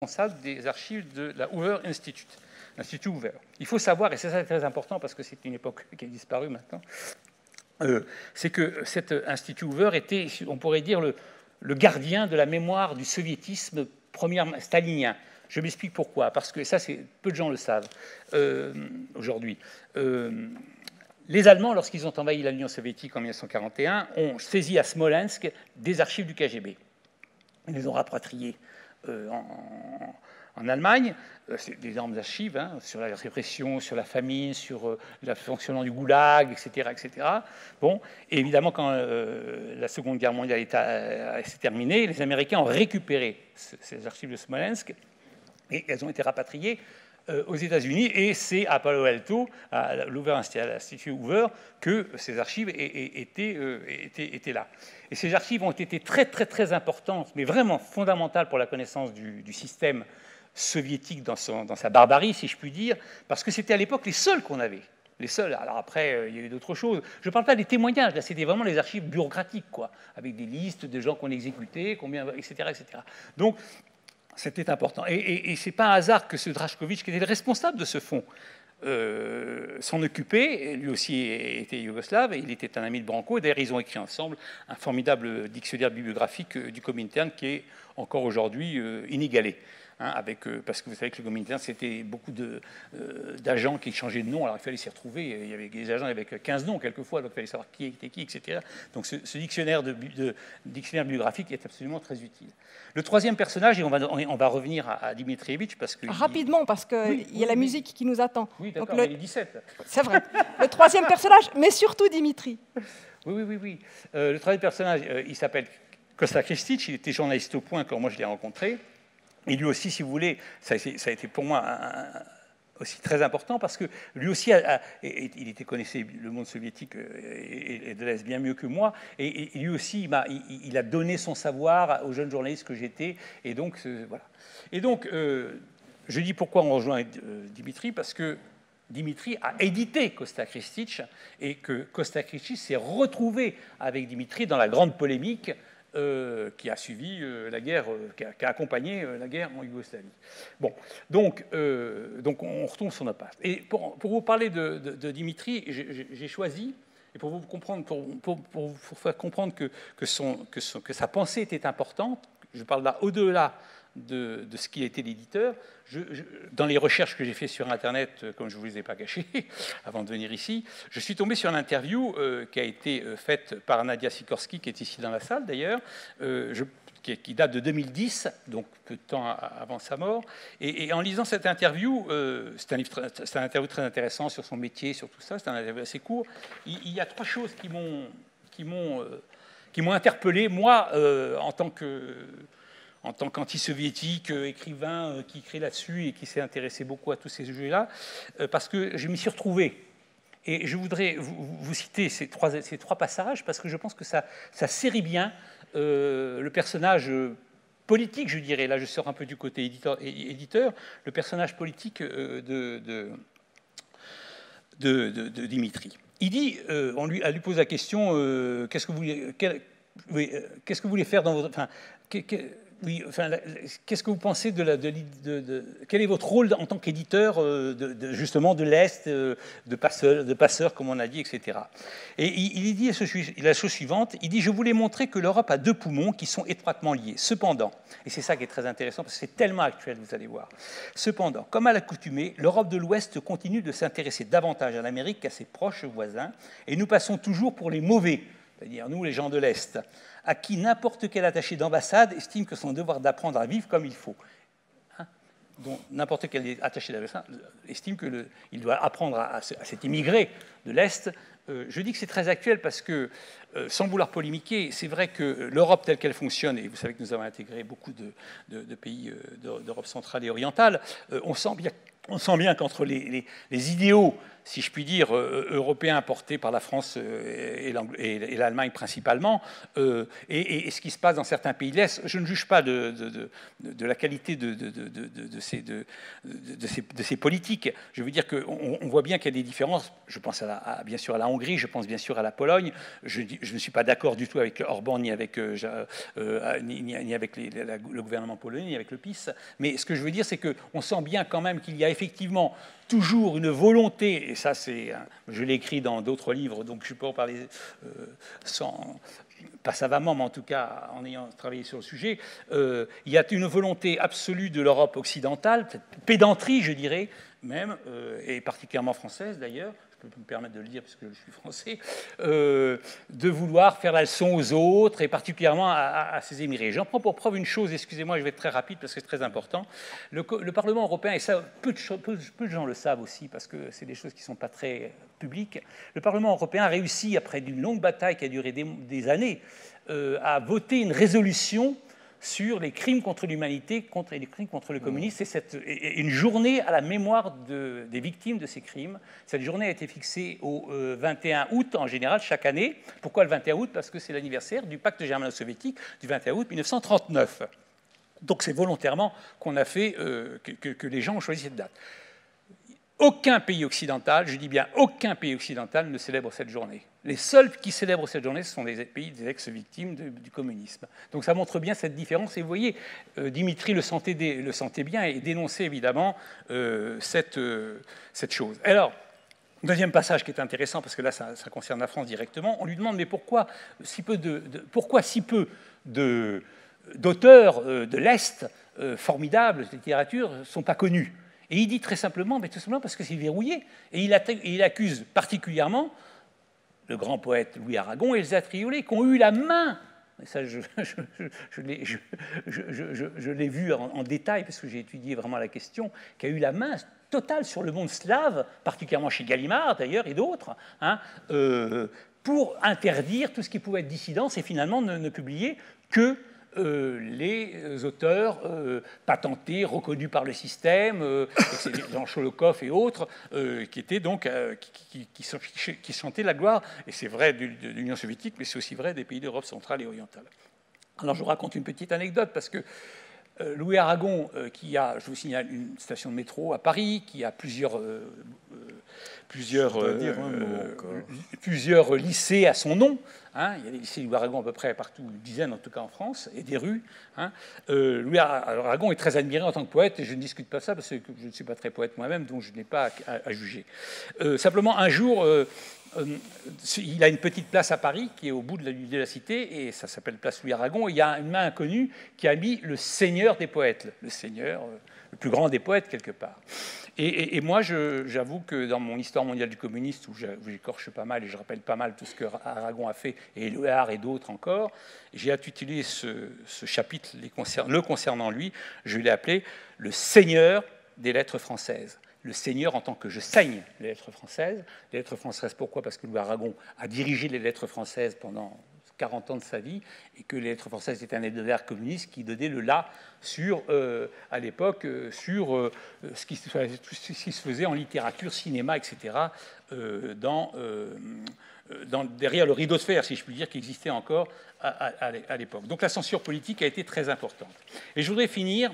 responsable des archives de la Hoover Institute, l'Institut Hoover. Il faut savoir, et c'est ça très important parce que c'est une époque qui a disparu maintenant, c'est que cet Institut Hoover était, on pourrait dire, le gardien de la mémoire du soviétisme stalinien. Je m'explique pourquoi, parce que ça, peu de gens le savent aujourd'hui. Les Allemands, lorsqu'ils ont envahi l'Union soviétique en 1941, ont saisi à Smolensk des archives du KGB. Ils les ont rapatriées en Allemagne. C'est d'énormes archives hein, sur la répression, sur la famine, sur le fonctionnement du goulag, etc. etc. Bon, et évidemment, quand la Seconde Guerre mondiale s'est terminée, les Américains ont récupéré ces archives de Smolensk et elles ont été rapatriées aux États-Unis, et c'est à Palo Alto, à l'Institut Hoover, que ces archives étaient là. Et ces archives ont été très, très, très importantes, mais vraiment fondamentales pour la connaissance du système soviétique dans sa barbarie, si je puis dire, parce que c'était à l'époque les seuls qu'on avait. Les seuls. Alors après, il y a eu d'autres choses. Je ne parle pas des témoignages, là, c'était vraiment les archives bureaucratiques, quoi, avec des listes de gens qu'on exécutait, combien, etc., etc. Donc, c'était important. Et ce n'est pas un hasard que ce Drašković, qui était le responsable de ce fonds, s'en occupait. Lui aussi était yougoslave, et il était un ami de Branco. Et d'ailleurs, ils ont écrit ensemble un formidable dictionnaire bibliographique du Comintern qui est encore aujourd'hui inégalé. Hein, parce que vous savez que le Comintern, c'était beaucoup d'agents qui changeaient de nom, alors il fallait s'y retrouver. Il y avait des agents avec 15 noms quelquefois, donc il fallait savoir qui était qui, etc. Donc ce dictionnaire bibliographique est absolument très utile. Le troisième personnage, et on va revenir à Dimitrievitch, parce que... Rapidement, parce qu'il y a la musique qui nous attend. Oui, d'accord, il est 17. C'est vrai. Le troisième personnage, mais surtout Dimitri. Oui. Le troisième personnage, il s'appelle Kosta Krstić, il était journaliste au Point quand moi je l'ai rencontré. Et lui aussi, si vous voulez, ça a été pour moi aussi très important parce que lui aussi, il connaissait le monde soviétique et de l'Est bien mieux que moi. Et lui aussi, il a donné son savoir aux jeunes journalistes que j'étais. Et donc, voilà. Et donc, je dis pourquoi on rejoint Dimitri, parce que Dimitri a édité Kosta Krstić et que Kosta Krstić s'est retrouvé avec Dimitri dans la grande polémique qui a suivi la guerre, qui a accompagné la guerre en Yougoslavie. Bon, donc on retourne sur notre page. Et pour vous parler de Dimitri, j'ai choisi, et pour vous comprendre, pour vous faire comprendre que sa pensée était importante, je parle là au-delà de ce qui a été l'éditeur. Dans les recherches que j'ai faites sur Internet, comme je ne vous les ai pas cachées avant de venir ici, je suis tombé sur une interview qui a été faite par Nadia Sikorski, qui est ici dans la salle d'ailleurs, qui date de 2010, donc peu de temps avant sa mort. Et en lisant cette interview, c'est un interview très intéressant sur son métier, sur tout ça, c'est un interview assez court. Il y a trois choses qui m'ont interpellé, moi, en tant qu'anti-soviétique, écrivain qui écrit là-dessus et qui s'est intéressé beaucoup à tous ces sujets-là, parce que je m'y suis retrouvé. Et je voudrais vous citer ces trois passages, parce que je pense que ça série bien le personnage politique, je dirais, là je sors un peu du côté éditeur, le personnage politique de Dimitri. Il dit, on lui pose la question, qu'est-ce que vous voulez faire dans votre... Enfin, qu'est-ce que vous pensez quel est votre rôle en tant qu'éditeur justement de l'Est, de passeur, comme on a dit, etc. Et il dit la chose suivante, il dit « Je voulais montrer que l'Europe a deux poumons qui sont étroitement liés. Cependant, et c'est ça qui est très intéressant, parce que c'est tellement actuel, vous allez voir, cependant, comme à l'accoutumée, l'Europe de l'Ouest continue de s'intéresser davantage à l'Amérique qu'à ses proches voisins, et nous passons toujours pour les mauvais, c'est-à-dire nous, les gens de l'Est, à qui n'importe quel attaché d'ambassade estime que son devoir d'apprendre à vivre comme il faut. Hein, donc n'importe quel attaché d'ambassade estime qu'il doit apprendre à cet immigré de l'Est. Je dis que c'est très actuel parce que, sans vouloir polémiquer, c'est vrai que l'Europe telle qu'elle fonctionne, et vous savez que nous avons intégré beaucoup de pays d'Europe centrale et orientale, on sent bien qu'entre les idéaux si je puis dire, européen porté par la France et l'Allemagne principalement, et ce qui se passe dans certains pays de l'Est. Je ne juge pas de la qualité de ces politiques. Je veux dire qu'on voit bien qu'il y a des différences. Je pense bien sûr à la Hongrie, je pense bien sûr à la Pologne. Je ne suis pas d'accord du tout avec Orban, ni avec, le gouvernement polonais, ni avec le PiS. Mais ce que je veux dire, c'est qu'on sent bien quand même qu'il y a effectivement toujours une volonté, et ça je l'ai écrit dans d'autres livres, donc je peux en parler pas savamment, mais en tout cas en ayant travaillé sur le sujet, il y a une volonté absolue de l'Europe occidentale, pédanterie je dirais même, et particulièrement française d'ailleurs, je peux me permettre de le dire parce que je suis français, de vouloir faire la leçon aux autres, et particulièrement à ces émirés. J'en prends pour preuve une chose, excusez-moi, je vais être très rapide parce que c'est très important. Le Parlement européen, et ça, peu de gens le savent aussi, parce que c'est des choses qui ne sont pas très publiques, le Parlement européen a réussi, après une longue bataille qui a duré des années, à voter une résolution sur les crimes contre l'humanité, contre les crimes contre le communisme. C'est une journée à la mémoire des victimes de ces crimes. Cette journée a été fixée au 21 août, en général, chaque année. Pourquoi le 21 août? Parce que c'est l'anniversaire du pacte germano-soviétique du 21 août 1939. Donc c'est volontairement qu'on a fait, que les gens ont choisi cette date. Aucun pays occidental, je dis bien aucun pays occidental, ne célèbre cette journée. Les seuls qui célèbrent cette journée, ce sont les pays des ex-victimes du communisme. Donc ça montre bien cette différence. Et vous voyez, Dimitri le sentait bien et dénonçait évidemment cette chose. Alors, deuxième passage qui est intéressant, parce que là, ça concerne la France directement. On lui demande, mais pourquoi si peu d'auteurs de l'Est formidables de littérature ne sont pas connus? Et il dit très simplement, tout simplement parce que c'est verrouillé. Et il accuse particulièrement le grand poète Louis Aragon et Elsa Triolet, qui ont eu la main, et ça je l'ai vu en détail, parce que j'ai étudié vraiment la question, qui a eu la main totale sur le monde slave, particulièrement chez Gallimard d'ailleurs, et d'autres, pour interdire tout ce qui pouvait être dissidence, et finalement ne publier que les auteurs patentés, reconnus par le système, Jean Cholokov et autres, qui étaient donc qui chantaient la gloire. Et c'est vrai de l'Union soviétique, mais c'est aussi vrai des pays d'Europe centrale et orientale. Alors je vous raconte une petite anecdote, parce que Louis Aragon, qui a, je vous signale, une station de métro à Paris, qui a plusieurs lycées à son nom. Il y a des lycées Louis Aragon à peu près partout, une dizaine en tout cas en France, et des rues. Louis Aragon est très admiré en tant que poète, et je ne discute pas ça parce que je ne suis pas très poète moi-même, donc je n'ai pas à juger. Simplement, un jour, il a une petite place à Paris qui est au bout de la cité, et ça s'appelle place Louis Aragon, et il y a une main inconnue qui a mis le seigneur des poètes, le seigneur, le plus grand des poètes quelque part. Et moi, j'avoue que dans mon histoire mondiale du communiste, où j'écorche pas mal et je rappelle pas mal tout ce que Aragon a fait, et Éluard et d'autres encore, j'ai intitulé ce chapitre le concernant lui, je l'ai appelé « Le Seigneur des lettres françaises ». Le Seigneur en tant que je saigne les lettres françaises. Les lettres françaises, pourquoi? Parce que Louis Aragon a dirigé les lettres françaises pendant 40 ans de sa vie, et que les lettres françaises étaient un hebdomadaire communiste qui donnait le là sur, à l'époque, sur ce qui se faisait en littérature, cinéma, etc., derrière le rideau de fer, si je puis dire, qui existait encore à l'époque. Donc la censure politique a été très importante. Et je voudrais finir,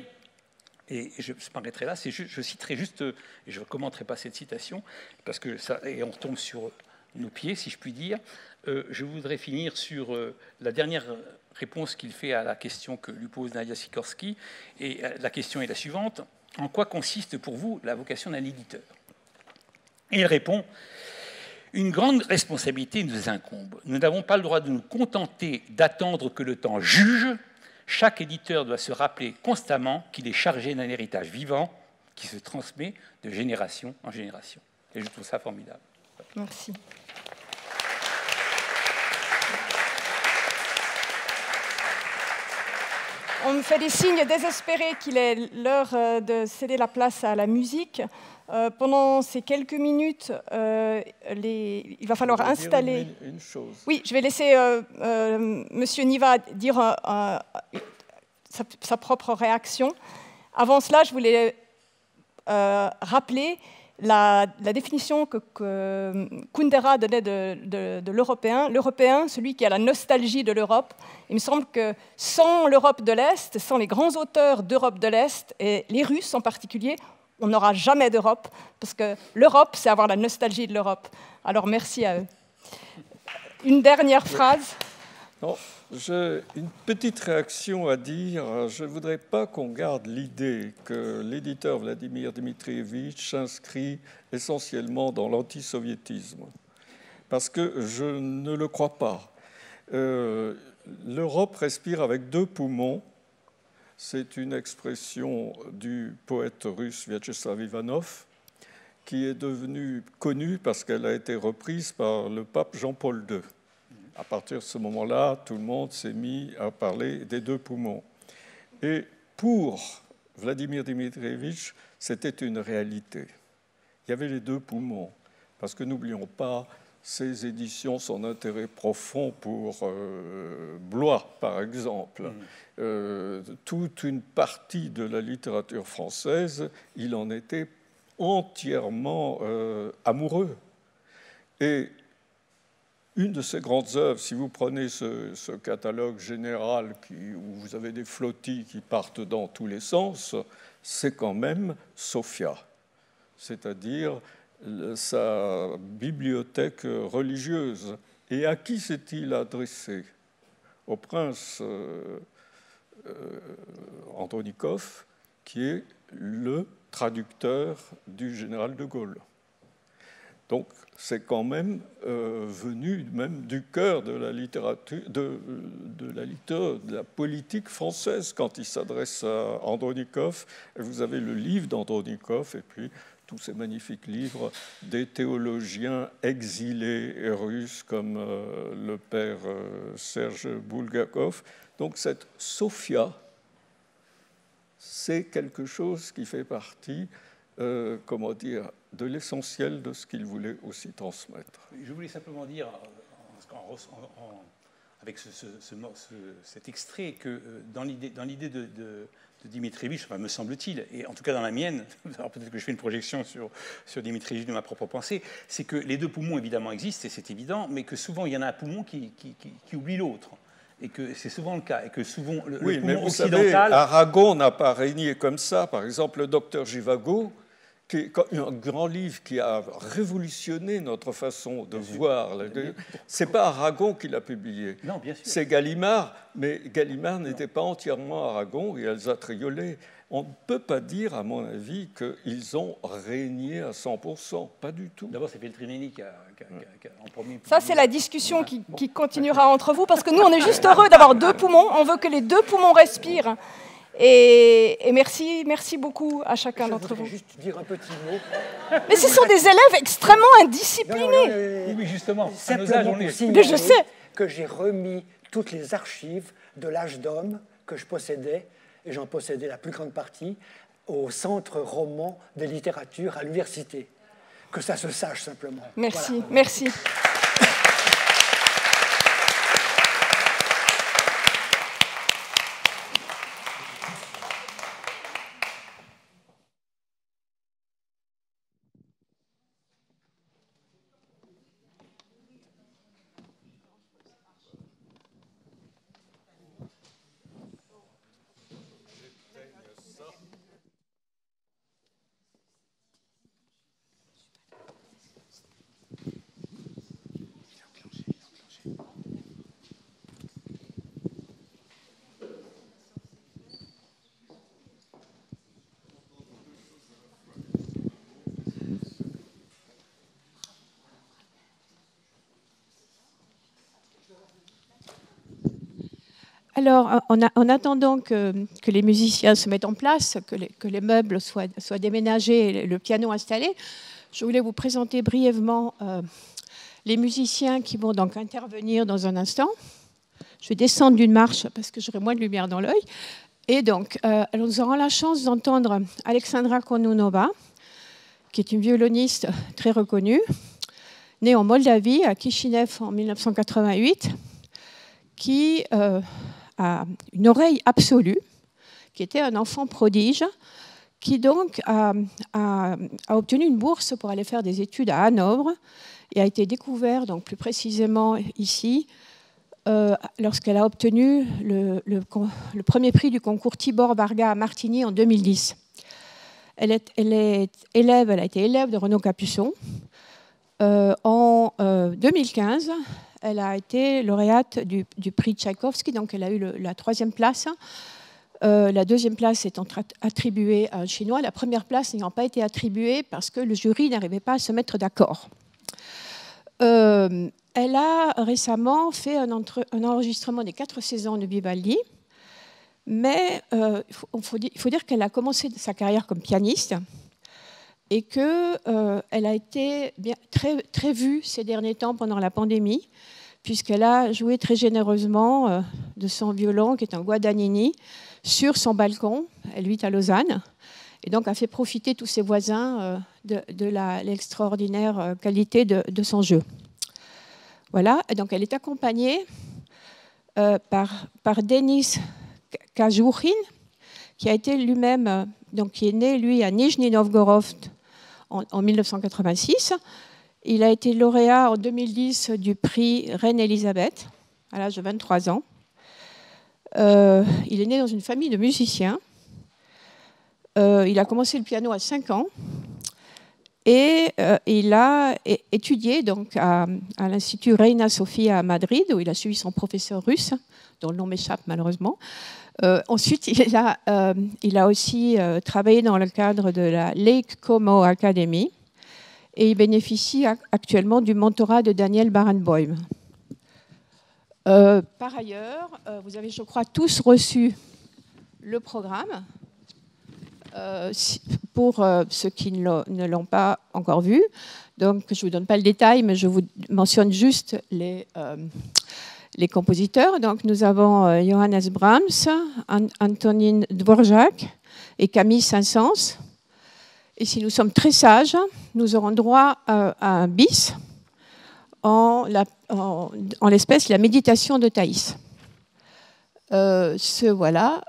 et je m'arrêterai là, je citerai juste, et je ne commenterai pas cette citation, parce que ça, et on retombe sur nos pieds, si je puis dire. Je voudrais finir sur la dernière réponse qu'il fait à la question que lui pose Nadia Sikorski. Et la question est la suivante. En quoi consiste pour vous la vocation d'un éditeur? Et il répond: une grande responsabilité nous incombe. Nous n'avons pas le droit de nous contenter d'attendre que le temps juge. Chaque éditeur doit se rappeler constamment qu'il est chargé d'un héritage vivant qui se transmet de génération en génération. Et je trouve ça formidable. Merci. On me fait des signes désespérés qu'il est l'heure de céder la place à la musique. Pendant ces quelques minutes, il va falloir installer... Une chose. Oui, je vais laisser Monsieur Niva dire sa propre réaction. Avant cela, je voulais rappeler la définition que Kundera donnait de l'Européen. L'Européen, celui qui a la nostalgie de l'Europe. Il me semble que sans l'Europe de l'Est, sans les grands auteurs d'Europe de l'Est, et les Russes en particulier, on n'aura jamais d'Europe, parce que l'Europe, c'est avoir la nostalgie de l'Europe. Alors merci à eux. Une dernière phrase. Non, j'ai une petite réaction à dire. Je ne voudrais pas qu'on garde l'idée que l'éditeur Vladimir Dmitrievitch s'inscrit essentiellement dans l'antisoviétisme, parce que je ne le crois pas. L'Europe respire avec 2 poumons. C'est une expression du poète russe Vyacheslav Ivanov, qui est devenue connue parce qu'elle a été reprise par le pape Jean-Paul II. À partir de ce moment-là, tout le monde s'est mis à parler des 2 poumons. Et pour Vladimir Dmitrievitch, c'était une réalité. Il y avait les 2 poumons, parce que n'oublions pas, ces éditions, son intérêt profond pour Blois, par exemple. Toute une partie de la littérature française, il en était entièrement amoureux. Et une de ses grandes œuvres, si vous prenez ce catalogue général où vous avez des flottilles qui partent dans tous les sens, c'est quand même Sophia, c'est-à-dire sa bibliothèque religieuse. Et à qui s'est-il adressé? Au prince Andronikov, qui est le traducteur du général de Gaulle. Donc, c'est quand même venu même du cœur de la littérature, de la politique française quand il s'adresse à Andronikov. Et vous avez le livre d'Andronikov et puis tous ces magnifiques livres des théologiens exilés russes comme le père Serge Bulgakov. Donc, cette Sophia, c'est quelque chose qui fait partie, comment dire, de l'essentiel de ce qu'il voulait aussi transmettre. Je voulais simplement dire, avec cet extrait, que dans l'idée de Dmitrievitch, enfin, me semble-t-il, et en tout cas dans la mienne, alors peut-être que je fais une projection sur Dmitrievitch de ma propre pensée, c'est que les 2 poumons évidemment existent, et c'est évident, mais que souvent il y en a un poumon qui oublie l'autre. Et que c'est souvent le cas, et que souvent le oui, poumon mais vous occidental... savez, Aragon n'a pas régné comme ça. Par exemple, le docteur Givago, qui est un grand livre qui a révolutionné notre façon de voir. C'est pas Aragon qui l'a publié. Non, bien sûr. C'est Gallimard, mais Gallimard n'était pas entièrement Aragon et Elsa Triolet. On ne peut pas dire, à mon avis, qu'ils ont régné à 100%. Pas du tout. D'abord, c'est Feltrinelli qui a en premier... Ça, c'est la discussion qui continuera entre vous, parce que nous, on est juste heureux d'avoir 2 poumons. On veut que les 2 poumons respirent. Et merci beaucoup à chacun d'entre vous. Je voudrais juste dire un petit mot. Mais ce sont des élèves extrêmement indisciplinés. Oui, justement. Simplement pour signaler je sais que j'ai remis toutes les archives de l'âge d'homme que je possédais, et j'en possédais la plus grande partie, au Centre roman de littérature à l'université. Que ça se sache simplement. Merci, voilà. merci. Alors, en attendant que les musiciens se mettent en place, que les meubles soient déménagés et le piano installé, je voulais vous présenter brièvement les musiciens qui vont donc intervenir dans un instant. Je vais descendre d'une marche parce que j'aurai moins de lumière dans l'œil. Et donc, nous aurons la chance d'entendre Alexandra Kononova, qui est une violoniste très reconnue, née en Moldavie, à Kishinev en 1988, qui a une oreille absolue, qui était un enfant prodige, qui donc a obtenu une bourse pour aller faire des études à Hanovre et a été découvert, donc plus précisément ici, lorsqu'elle a obtenu le premier prix du concours Tibor Barga à Martigny en 2010. Elle a été élève de Renaud Capuçon. En 2015, elle a été lauréate du prix Tchaïkovski, donc elle a eu la 3e place. La 2e place étant attribuée à un Chinois, la 1re place n'ayant pas été attribuée parce que le jury n'arrivait pas à se mettre d'accord. Elle a récemment fait un enregistrement des 4 saisons de Vivaldi, mais il faut dire qu'elle a commencé sa carrière comme pianiste et qu'elle a été très vue ces derniers temps pendant la pandémie, puisqu'elle a joué très généreusement de son violon, qui est un Guadagnini, sur son balcon. Elle vit à Lausanne, et donc a fait profiter tous ses voisins de l'extraordinaire qualité de son jeu. Voilà, et donc elle est accompagnée par Denis Kajourin, qui a été lui-même, donc qui est né lui à Nijni Novgorod en 1986. Il a été lauréat en 2010 du prix Reine Elisabeth à l'âge de 23 ans. Il est né dans une famille de musiciens. Il a commencé le piano à 5 ans. Et il a étudié donc à l'Institut Reina Sofia à Madrid, où il a suivi son professeur russe, dont le nom m'échappe malheureusement. Ensuite, il a aussi travaillé dans le cadre de la Lake Como Academy, et il bénéficie actuellement du mentorat de Daniel Barenboim. Par ailleurs, vous avez, je crois, tous reçu le programme. Pour ceux qui ne l'ont pas encore vu. Donc, je ne vous donne pas le détail, mais je vous mentionne juste les compositeurs. Donc, nous avons Johannes Brahms, Antonin Dvorak et Camille Saint-Saëns. Et si nous sommes très sages, nous aurons droit à un bis, en l'espèce la méditation de Thaïs. Voilà.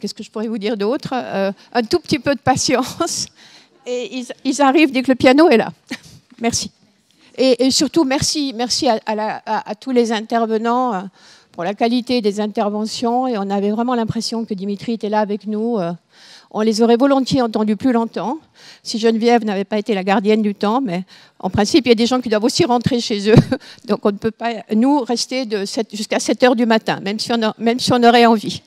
Qu'est-ce que je pourrais vous dire d'autre? Un tout petit peu de patience. Et ils arrivent dès que le piano est là. Merci. Et surtout, merci à tous les intervenants pour la qualité des interventions. Et on avait vraiment l'impression que Dimitri était là avec nous. On les aurait volontiers entendus plus longtemps, si Geneviève n'avait pas été la gardienne du temps. Mais en principe, il y a des gens qui doivent aussi rentrer chez eux. Donc on ne peut pas, nous, rester jusqu'à 7 heures du matin, même si on aurait envie.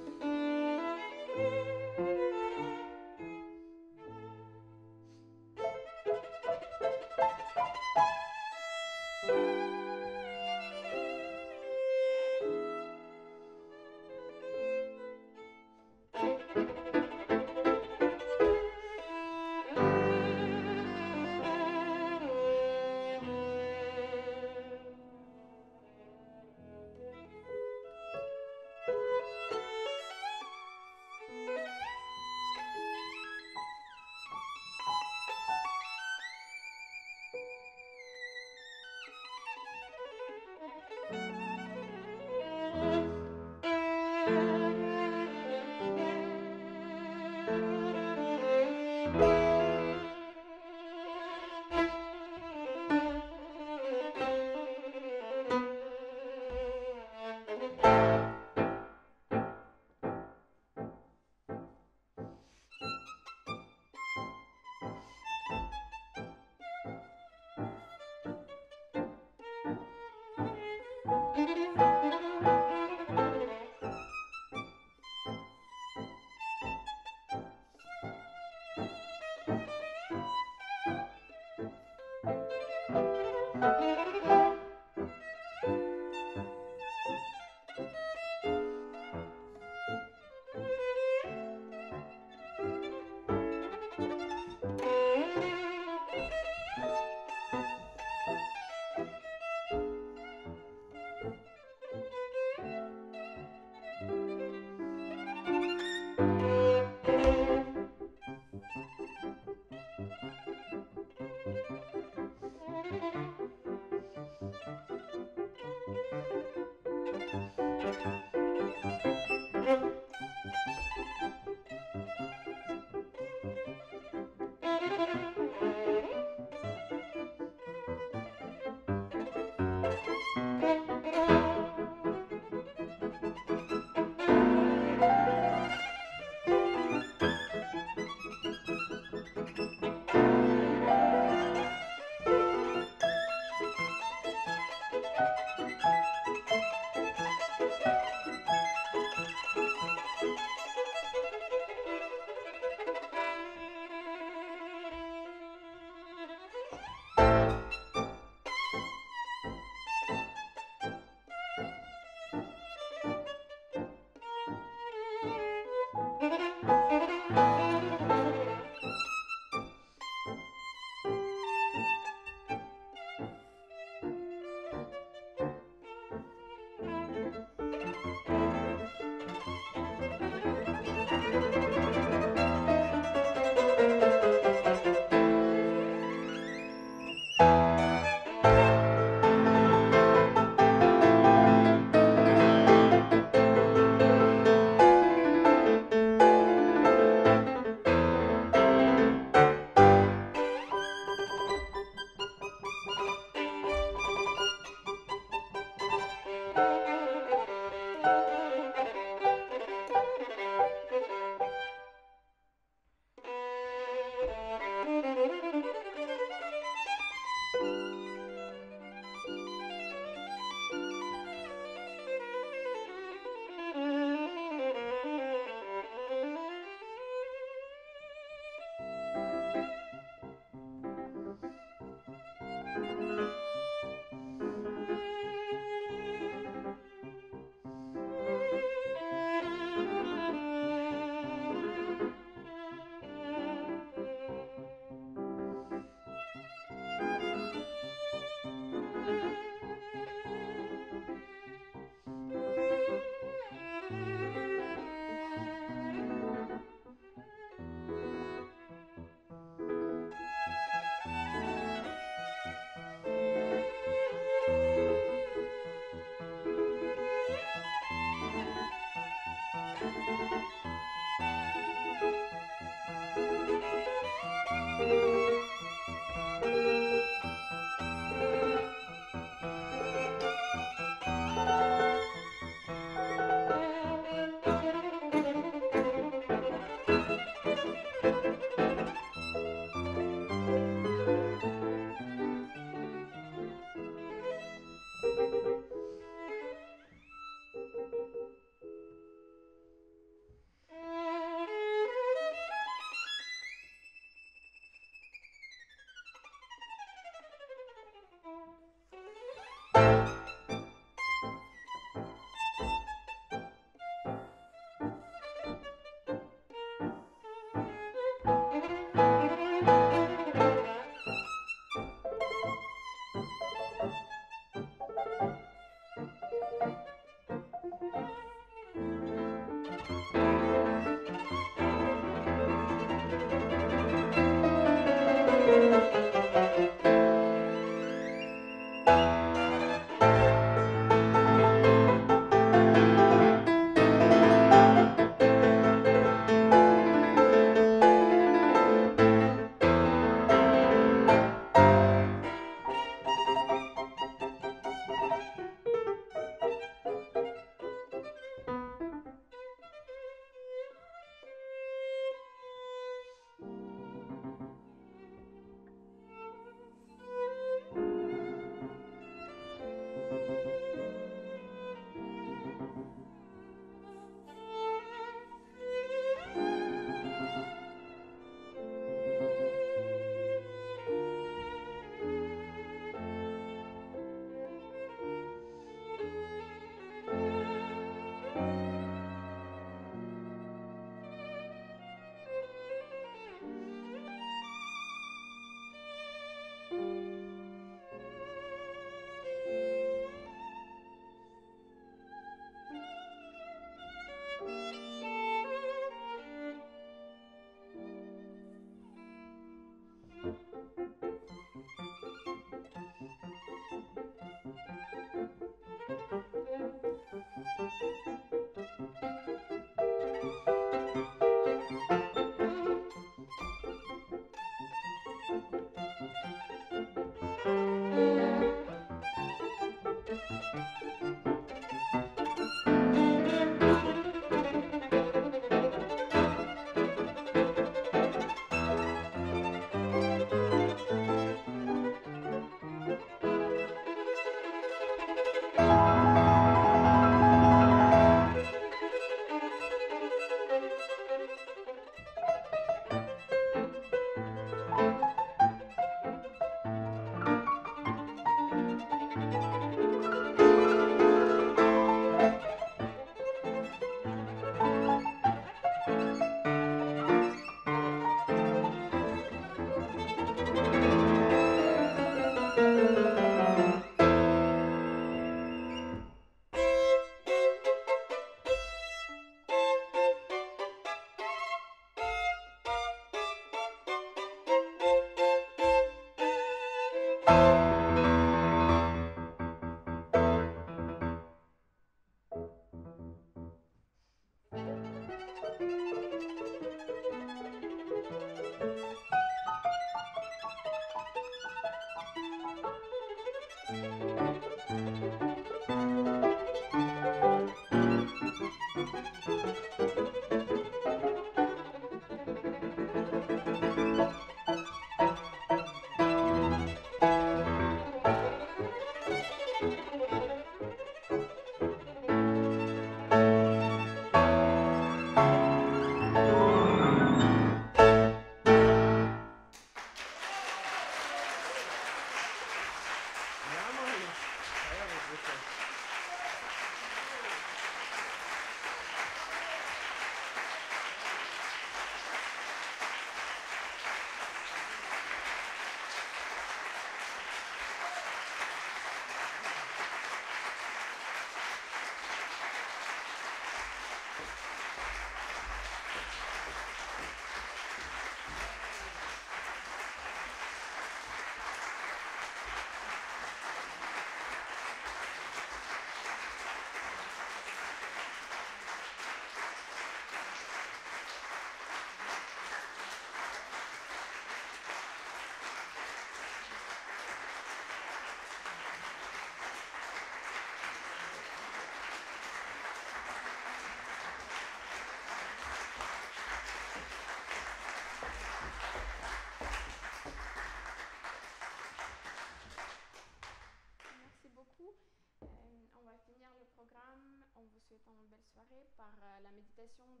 l'impression